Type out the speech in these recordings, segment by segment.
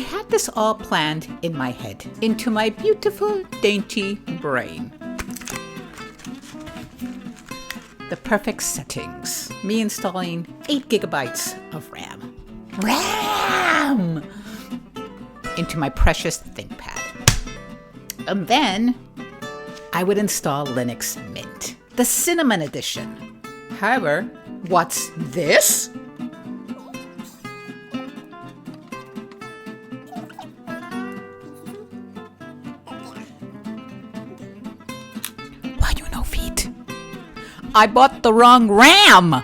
had this all planned in my head, into my beautiful, dainty brain. The perfect settings. Me installing 8 gigabytes of RAM. RAM! Into my precious ThinkPad. And then I would install Linux Mint, the Cinnamon Edition. However, what's this? Why you no feet? I bought the wrong RAM!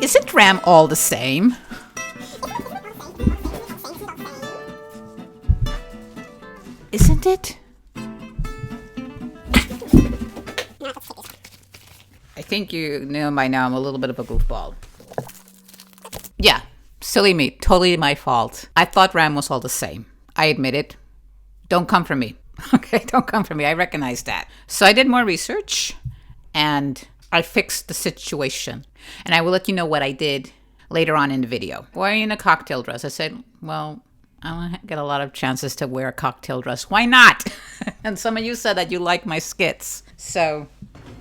Isn't RAM all the same? Isn't it? I think you know by now I'm a little bit of a goofball. Yeah, silly me, totally my fault. I thought RAM was all the same. I admit it. Don't come for me. Okay, don't come for me. I recognize that. So I did more research and I fixed the situation. And I will let you know what I did later on in the video. Why are you in a cocktail dress? I said, well, I don't get a lot of chances to wear a cocktail dress. Why not? And some of you said that you like my skits. So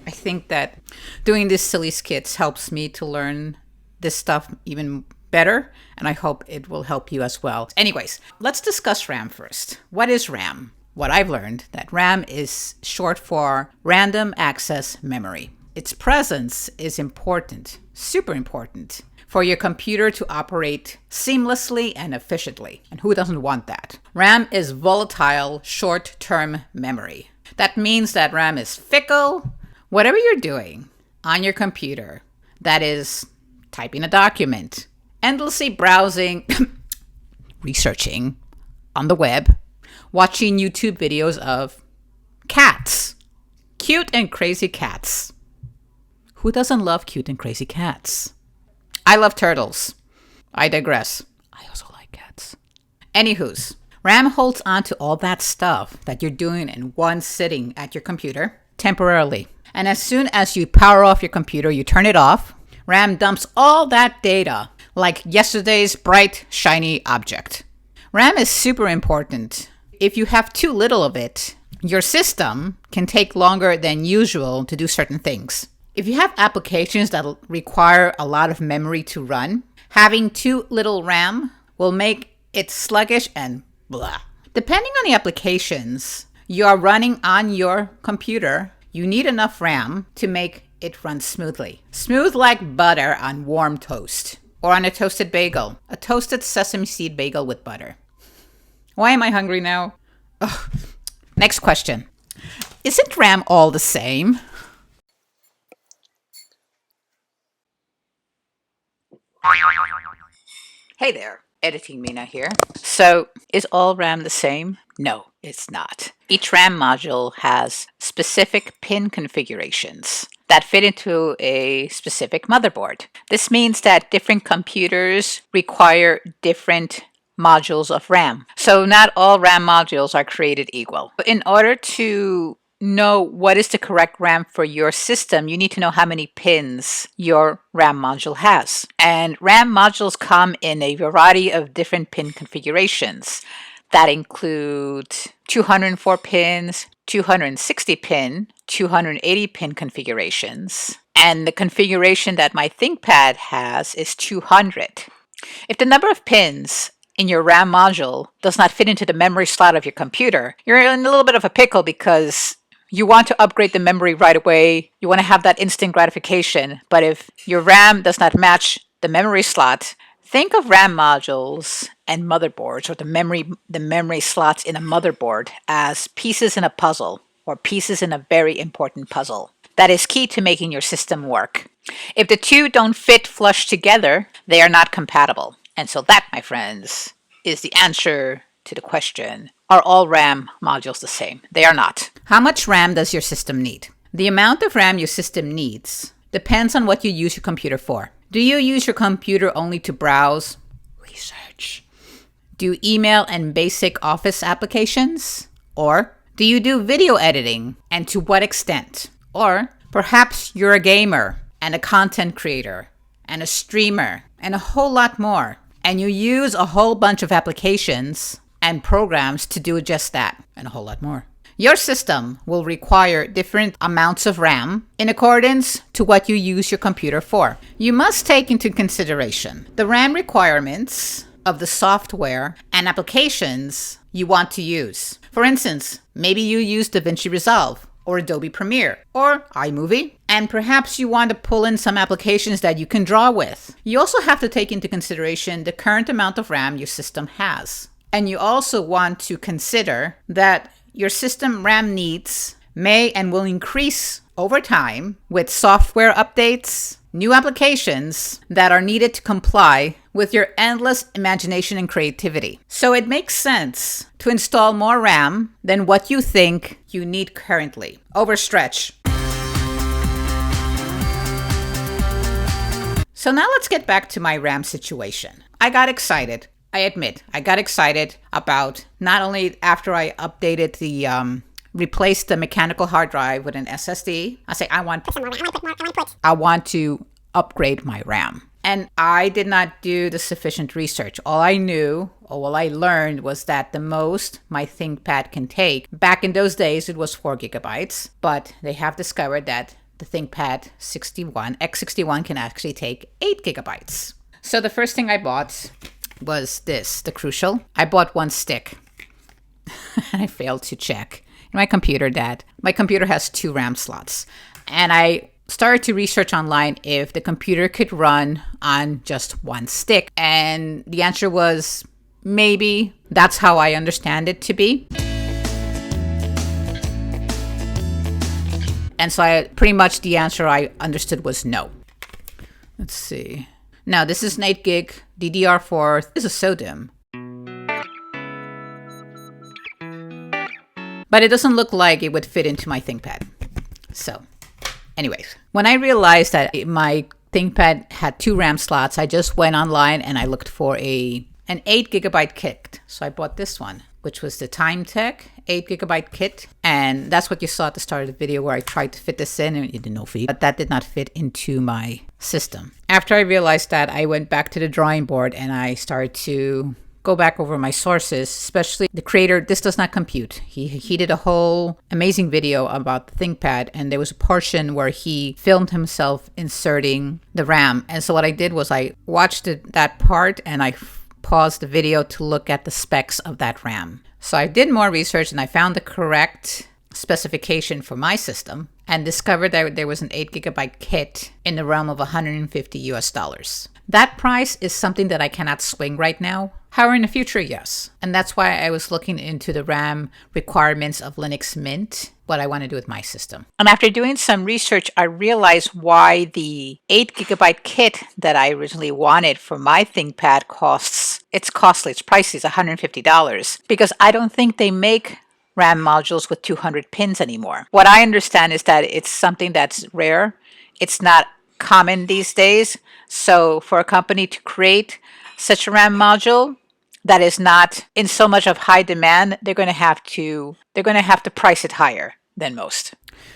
I think that doing these silly skits helps me to learn this stuff even better. And I hope it will help you as well. Anyways, let's discuss RAM first. What is RAM? What I've learned that RAM is short for Random Access Memory. Its presence is important, super important, for your computer to operate seamlessly and efficiently. And who doesn't want that? RAM is volatile short-term memory. That means that RAM is fickle. Whatever you're doing on your computer, that is typing a document, endlessly browsing, researching on the web, watching YouTube videos of cats, cute and crazy cats. Who doesn't love cute and crazy cats? I love turtles. I digress. I also like cats. Anywho's, RAM holds on to all that stuff that you're doing in one sitting at your computer temporarily. And as soon as you power off your computer, you turn it off, RAM dumps all that data like yesterday's bright, shiny object. RAM is super important. If you have too little of it, your system can take longer than usual to do certain things. If you have applications that require a lot of memory to run, having too little RAM will make it sluggish and blah. Depending on the applications you are running on your computer, you need enough RAM to make it run smoothly. Smooth like butter on warm toast or on a toasted bagel, a toasted sesame seed bagel with butter. Why am I hungry now? Ugh. Next question. Isn't RAM all the same? Hey there, Editing Mina here. So, is all RAM the same? No, it's not. Each RAM module has specific pin configurations that fit into a specific motherboard. This means that different computers require different modules of RAM. So not all RAM modules are created equal. In order to know what is the correct RAM for your system, you need to know how many pins your RAM module has. And RAM modules come in a variety of different pin configurations that include 204 pins, 260 pin, 280 pin configurations. And the configuration that my ThinkPad has is 200. If the number of pins in your RAM module does not fit into the memory slot of your computer, you're in a little bit of a pickle because you want to upgrade the memory right away. You want to have that instant gratification. But if your RAM does not match the memory slot, think of RAM modules and motherboards, or the memory slots in a motherboard, as pieces in a puzzle, or pieces in a very important puzzle that is key to making your system work. If the two don't fit flush together, they are not compatible. And so that, my friends, is the answer to the question, are all RAM modules the same? They are not. How much RAM does your system need? The amount of RAM your system needs depends on what you use your computer for. Do you use your computer only to browse, research, do email and basic office applications? Or do you do video editing, and to what extent? Or perhaps you're a gamer and a content creator and a streamer and a whole lot more, and you use a whole bunch of applications and programs to do just that and a whole lot more, your system will require different amounts of RAM in accordance to what you use your computer for. You must take into consideration the RAM requirements of the software and applications you want to use. For instance, maybe you use DaVinci Resolve or Adobe Premiere or iMovie, and perhaps you want to pull in some applications that you can draw with. You also have to take into consideration the current amount of RAM your system has. And you also want to consider that your system RAM needs may and will increase over time with software updates, new applications that are needed to comply with your endless imagination and creativity. So it makes sense to install more RAM than what you think you need currently. Overstretch. So now let's get back to my RAM situation. I got excited. I admit, I got excited about not only after I updated replaced the mechanical hard drive with an SSD. I say, I want to upgrade my RAM. And I did not do the sufficient research. All I knew, or all I learned, was that the most my ThinkPad can take, back in those days, it was 4 gigabytes, but they have discovered that the ThinkPad X61 can actually take 8 gigabytes. So the first thing I bought was the Crucial. I bought one stick. I failed to check in my computer that my computer has 2 RAM slots. And I started to research online if the computer could run on just one stick. And the answer was maybe. That's how I understand it to be. And so pretty much the answer I understood was no. Let's see. Now, this is an 8 gig DDR4. This is so dim. But it doesn't look like it would fit into my ThinkPad. So, anyways, when I realized that my ThinkPad had 2 RAM slots, I just went online and I looked for an 8 gigabyte kit. So I bought this one, which was the TimeTech 8 gigabyte kit. And that's what you saw at the start of the video where I tried to fit this in and it did no fit. But that did not fit into my system. After I realized that, I went back to the drawing board and I started to go back over my sources, especially the creator. This does not compute. He did a whole amazing video about the ThinkPad, and there was a portion where he filmed himself inserting the RAM. And so what I did was I watched that part and I paused the video to look at the specs of that RAM. So I did more research and I found the correct specification for my system and discovered that there was an 8 gigabyte kit in the realm of $150 US. That price is something that I cannot swing right now. However, in the future, yes. And that's why I was looking into the RAM requirements of Linux Mint, what I want to do with my system. And after doing some research, I realized why the 8 gigabyte kit that I originally wanted for my ThinkPad it's costly, it's pricey, it's $150, because I don't think they make RAM modules with 200 pins anymore. What I understand is that it's something that's rare. It's not common these days. So for a company to create such a RAM module that is not in so much of high demand, they're going to have to price it higher than most.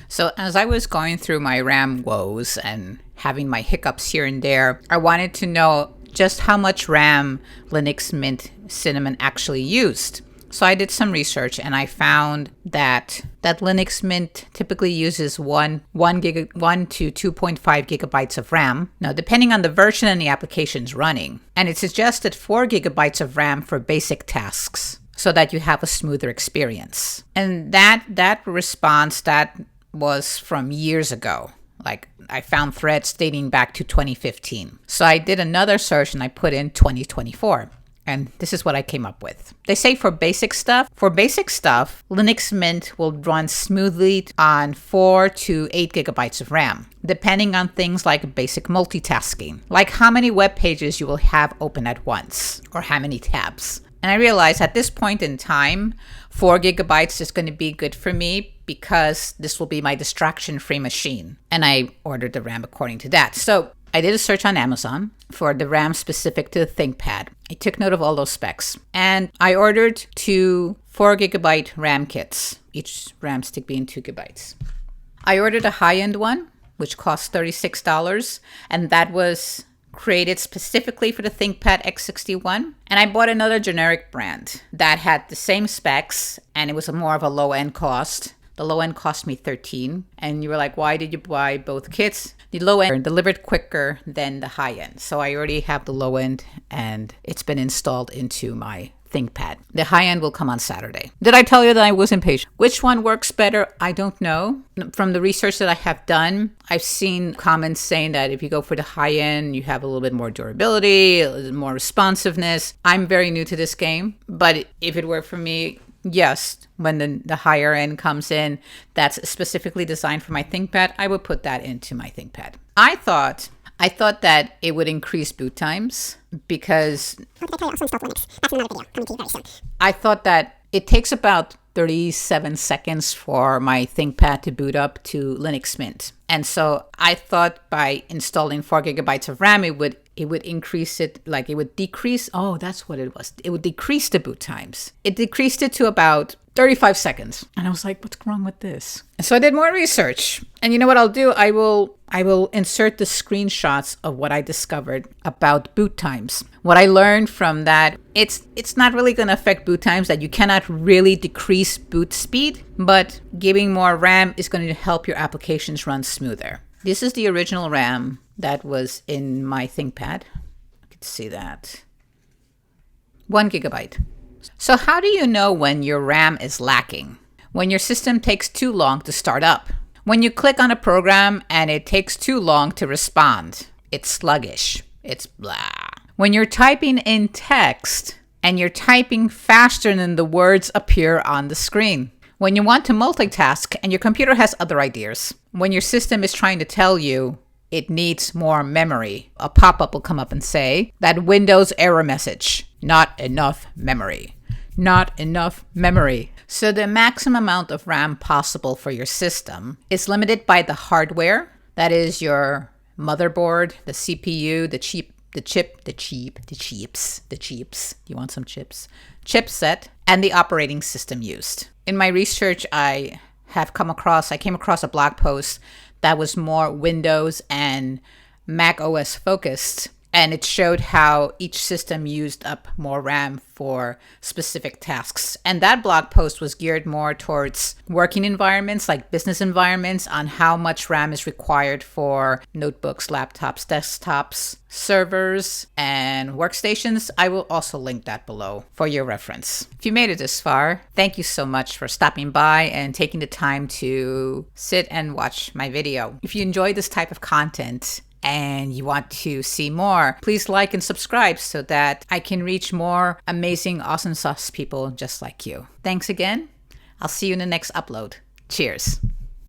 So as I was going through my RAM woes and having my hiccups here and there, I wanted to know just how much RAM Linux Mint Cinnamon actually used. So I did some research and I found that Linux Mint typically uses 1 to 2.5 gigabytes of RAM. Now, depending on the version and the applications running, and it suggested 4 gigabytes of RAM for basic tasks so that you have a smoother experience. And that response, that was from years ago. Like, I found threads dating back to 2015. So I did another search and I put in 2024. And this is what I came up with. They say for basic stuff, Linux Mint will run smoothly on 4 to 8 gigabytes of RAM, depending on things like basic multitasking, like how many web pages you will have open at once, or how many tabs. And I realized at this point in time, 4 gigabytes is going to be good for me because this will be my distraction-free machine. And I ordered the RAM according to that. So I did a search on Amazon for the RAM specific to the ThinkPad. I took note of all those specs. And I ordered 2 4 gigabyte RAM kits, each RAM stick being 2 gigabytes. I ordered a high-end one which cost $36. And that was created specifically for the ThinkPad X61. And I bought another generic brand that had the same specs, and it was more of a low-end cost. The low end cost me $13. And you were like, why did you buy both kits? The low end delivered quicker than the high end. So I already have the low end, and it's been installed into my ThinkPad. The high end will come on Saturday. Did I tell you that I was impatient? Which one works better? I don't know. From the research that I have done, I've seen comments saying that if you go for the high end, you have a little bit more durability, a little more responsiveness. I'm very new to this game, but if it were for me, yes, when the higher end comes in, that's specifically designed for my ThinkPad, I would put that into my ThinkPad. I thought that it would increase boot times because I thought that it takes about 37 seconds for my ThinkPad to boot up to Linux Mint. And so I thought by installing 4 gigabytes of RAM, it would increase it, like it would decrease. Oh, that's what it was. It would decrease the boot times. It decreased it to about 35 seconds. And I was like, what's wrong with this? And so I did more research. And you know what I'll do? I will insert the screenshots of what I discovered about boot times. What I learned from that, it's not really going to affect boot times, that you cannot really decrease boot speed, but giving more RAM is going to help your applications run smoother. This is the original RAM that was in my ThinkPad. You can see that. 1 gigabyte. So how do you know when your RAM is lacking? When your system takes too long to start up. When you click on a program and it takes too long to respond. It's sluggish. It's blah. When you're typing in text and you're typing faster than the words appear on the screen. When you want to multitask and your computer has other ideas. When your system is trying to tell you it needs more memory. A pop-up will come up and say, that Windows error message, not enough memory. Not enough memory. So the maximum amount of RAM possible for your system is limited by the hardware. That is your motherboard, the CPU, the chips. You want some chips? Chipset, and the operating system used. In my research, I came across a blog post that was more Windows and Mac OS focused, and it showed how each system used up more RAM for specific tasks. And that blog post was geared more towards working environments, like business environments, on how much RAM is required for notebooks, laptops, desktops, servers, and workstations. I will also link that below for your reference. If you made it this far, thank you so much for stopping by and taking the time to sit and watch my video. If you enjoy this type of content, and you want to see more, please like and subscribe so that I can reach more amazing awesome sauce people just like you. Thanks again. I'll see you in the next upload. Cheers.